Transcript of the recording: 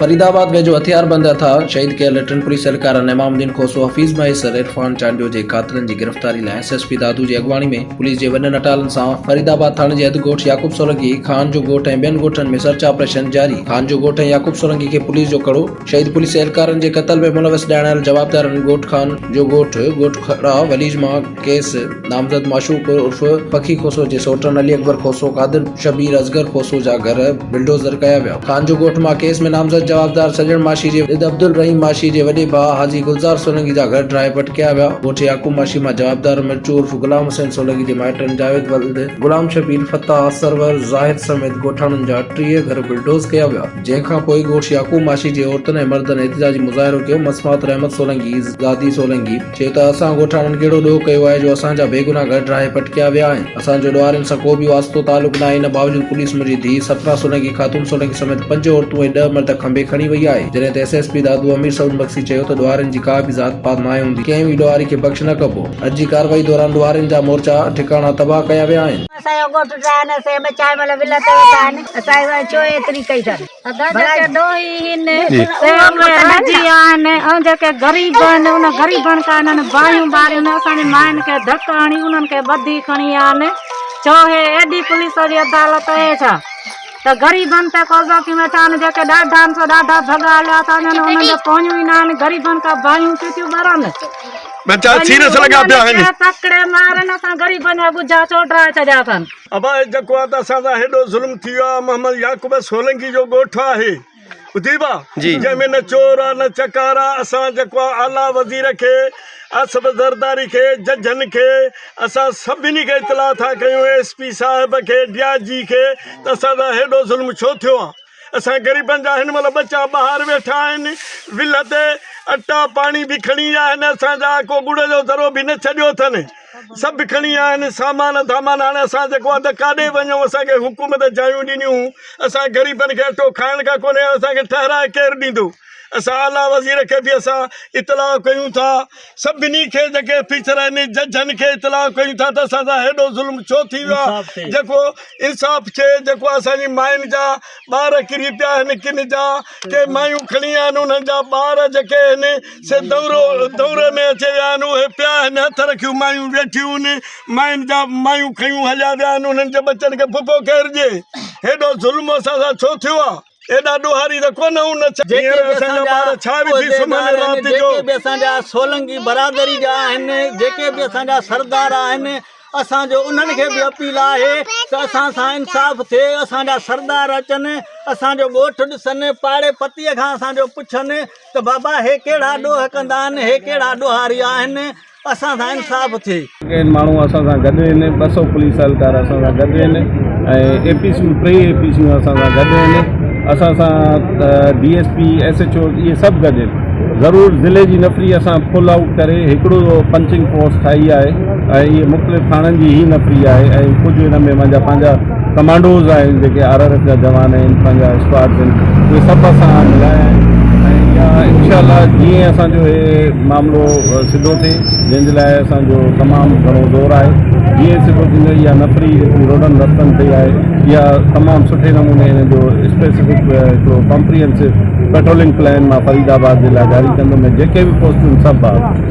फरीदाबाद वेझो हथियारबंद था शहीद कयल टिन पुलिस एहलकार इमामुद्दीन खोसो हफ़ीज़ मयसर इरफान चांडियो जे कातिलनि जी गिरफ़्तारी लाइ एसएसपी दादू जी अॻुवाणी में पुलिस जे वॾनि अटालनि सां फरीदाबाद थाणे जे अधु ॻोठ याकूब सोलंकी, खान जो ॻोठ ऐं ॿियनि ॻोठनि में सर्च ऑपरेशन जारी। खान जो ॻोठ ऐं याकूब सोलंकी खे पुलिस जो कड़ो। शहीद पुलिस एहलकारनि जे क़त्ल में मुलविस ॼाणायल जवाबदारनि ॻोठ खान जो ॻोठ खड़ा वलीज मां केस नामज़द माशूक उर्फ पखी खोसो जे सोटन अली अकबर खोसो, कादिर शबीर असगर खोसो जा घर बिल्डोज़र कया विया। खान जो ॻोठ मां केस में नामज़द जवाबदार सजण माशी जे अब्दुल रहीम माशी जे वॾे भाउ हाजी गुलज़ार सोलंकी जा घर ड्राई पटकिया विया। ॻोठ याकूब माशी मां जवाबदार मिर्चू उर्फ गुलाम हुसैन सोलंकी जे माइटनि जावेद वल्द, गुलाम शबीर, फताह, सरवर, ज़ाहिद समेत ॻोठाणनि जा 30 घर बुलडोज़ कया विया। जंहिंखां पोइ ॻोठ याकूब माशी जे औरतुनि ऐं मर्दनि एहतिजाजी मुज़ाहिरो कयो। मसमात रहमत सोलंकी, ज़ादी सोलंकी चयो त असां ॻोठाणनि कहिड़ो ॾोह कयो आहे जो असांजा बेगुनाह घर ड्राई पटकिया विया आहिनि। असांजो ॾोहारियुनि सां को बि वास्तो तालुक न आहे। इन बावजूद पुलिस मुंहिंजी धीउ सपना सोलंकी, खातून सोलंकी समेत 5 औरतूं ऐं 10 मर्द खंबे खणी वई आहे। जॾहिं त एसएसपी दादू अमीर सऊद बख्शी चयो त ॾोहारियुनि जी का बि ज़ात पात न हूंदी, कंहिं बि ॾोहारी खे बख़्श न कबो। अॼु जी कार्रवाई दौरान ॾोहारियुनि जा मोर्चा ठिकाणा तबाह कया विया आहिनि। असांजो ॻोठ ठाहिनि, असां बचाए मतलब विलत ठाहिनि, असां चो एतिरी कई अथनि भला ॾोही आहिनि राजी आहिनि ऐं जेके ग़रीब आहिनि उन ग़रीबनि खां इन्हनि बाहियूं बारियूं असांजी माइनि खे धक हणी उन्हनि खे ॿधी खणी आहिनि। छो हे एॾी पुलिस जी अदालत आहे छा त ग़रीबनि ते कब्ज़ो कयूं वेठा आहिनि। जेके ॾाढनि सां ॾाढा भॻा हलिया था वञनि उन्हनि जो पोयूं ई न आहिनि। ग़रीबनि खां बाहियूं थियूं ॿरनि, तकड़े मारनि, असां ग़रीबनि जा ॿुझा चोटरा छॾिया अथनि। अब जेको आहे त असांजा हेॾो ज़ुल्म थी वियो आहे। मोहम्मद याकूब सोलंकी जो ॻोठ आहे, ॿुधी बा, जंहिंमें न चोर आहे न चकार आहे। असां जेको आहे आला वज़ीर खे, आसिफ ज़रदारी खे, जजनि खे, असां सभिनी खे इतलाह था कयूं, एसपी साहिब खे, DIG खे, त असांजा हेॾो ज़ुल्म छो थियो आहे। असां ग़रीबनि जा हिन महिल बच्चा ॿाहिरि वेठा आहिनि, विल ते अटा पाणी बि खणी विया आहिनि। असांजा को गुड़ जो दरो बि न छॾियो अथनि, सभु खणी विया आहिनि सामान धामान। हाणे असां जेको आहे त काॾे वञूं, असांखे हुकूमत जायूं ॾिनियूं, असां ग़रीबनि खे अटो खाइण खां कोन्हे, असांखे ठहिराए केरु ॾींदो। असां आला वज़ीर खे बि असां इतलाह कयूं था, सभिनी खे जेके अफीसर आहिनि जजनि खे इतलाह कयूं था त असांजा हेॾो ज़ुल्म छो थी वियो आहे। जेको इंसाफ़ थिए, जेको असांजी मायुनि जा ॿार किरी पिया आहिनि, किन जा के मायूं खणी आहिनि, उन्हनि जा ॿार जेके आहिनि से दौरे में अची विया आहिनि, उहे पिया आहिनि, हथ रखियूं मायूं वेठियूं आहिनि, मायुनि जा मायूं खयूं हलिया विया आहिनि, उन्हनि जे बचनि खे फुफो केरु ॾिए। हेॾो ज़ुल्म असां सां छो थियो आहे। एॾा ॾोहारी त कोन असांजा सोलंकी बरादरी जा आहिनि, जेके बि असांजा सरदार आहिनि, असांजो उन्हनि खे बि अपील आहे त असां सां इंसाफ़ थिए। असांजा सरदार अचनि, असांजो ॻोठ ॾिसनि, पाड़े पतीअ खां असांजो पुछनि त बाबा हे कहिड़ा ॾोह कंदा आहिनि, हे कहिड़ा ॾोहारी आहिनि, असां सां इंसाफ़ थिए। माण्हू असां सां गॾु आहिनि, 200 पुलिस एहलकार असां सां गॾु आहिनि ऐं APCयूं 3 APCयूं असां सां गॾु आहिनि। असां सां DSP SHO इहे सभु गॾु आहिनि। ज़रूरु ज़िले जी नफ़री असां फुल आउट करे हिकिड़ो पंचिंग फोर्स ठाही आहे ऐं इहे मुख़्तलिफ़ थाणनि जी ई नफ़री आहे ऐं कुझु हिन में पंहिंजा कमांडोज़ आहिनि, जेके RRF जा जवान आहिनि, पंहिंजा स्क्वाड्स आहिनि, उहे सभु असां मिलाया आहिनि। ऐं इहा इंशाअल्लाह जीअं असांजो हे मामिलो सिधो थिए, जंहिंजे लाइ असांजो तमामु घणो ज़ोर आहे, जीअं सिधो थींदो इहा नफ़री रोडनि रस्तनि ते आहे, इहा तमामु सुठे नमूने हिन जो स्पेसिफिक हिकिड़ो कॉम्प्रिहेंसिव पेट्रोलिंग प्लान मां फरीदाबाद जे लाइ जारी कंदुमि। जेके बि पोस्टूं सभु आहे